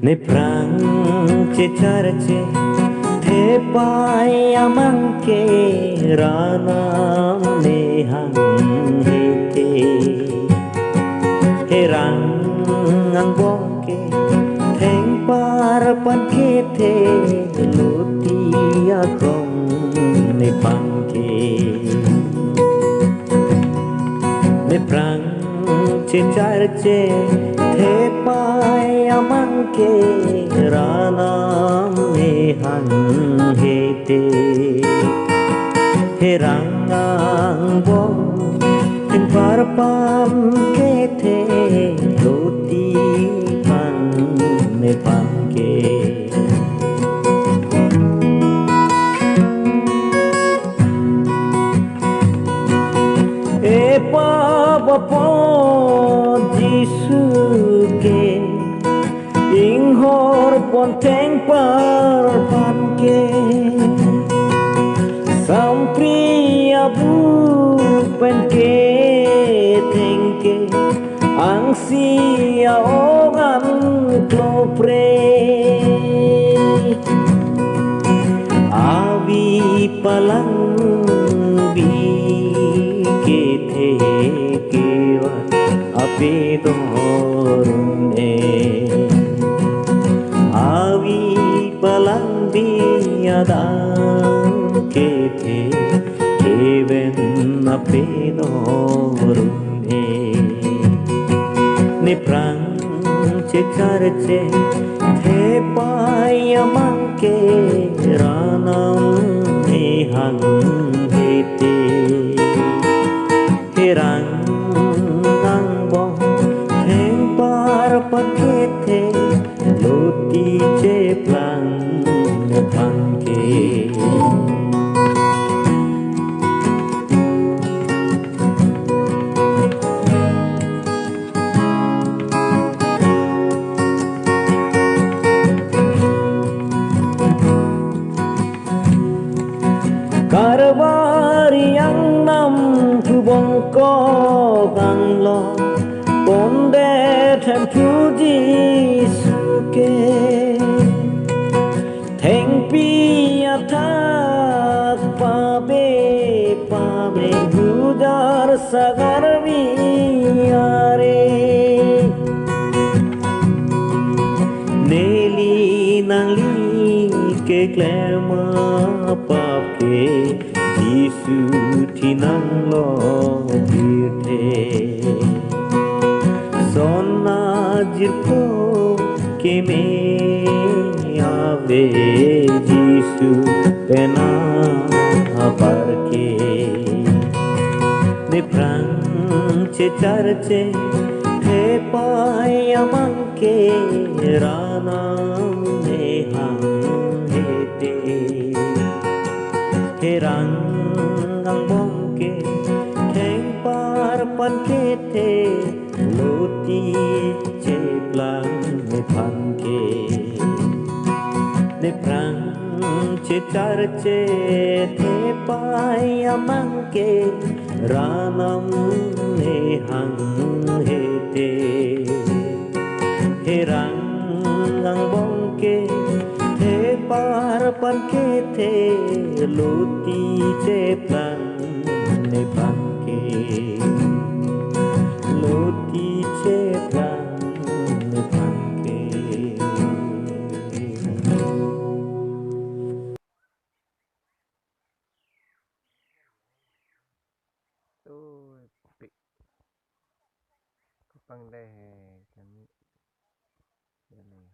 Nei prang che charche the pai amangke ranam ne hang hete herang ang bongke theng par pan ke the loti akong ne pangke ne prang che charche the pai amangke ranam ne hang hete herang ang bong theng par pam ke the loti pang ne pangke e pa po Jisu ke ing hor pon theng par pan ke sampri abu pen ke theng ke ang sia ogan klo pre avi palang bi ke the kewa ape dorune avi palang bi ada ke the keven ape dorune ne prang che charche the pai amangke ranam ne hang hete herang ang bong theng par pakete loti che plang ne pangke Karvari ang nam kubong ko kang lo ponde them puji suke theng pi athak pa be gujar sagar vi are neli nang li ke klema pap ke Jisu thi nang lo birthe sona jirpo ke me ave Jisu pena par ke ne prang che charche the pai amangke ranam ne hang hete herang ang bongke theng par pan ke the loti che plang ne pangke ne prang che charche the pai amangke ranam ne hang hete herang ang bongke the par pan ke the loti che plang ne pangke loti che plang ne pangke Tôi bị kupang deh kami. Jadi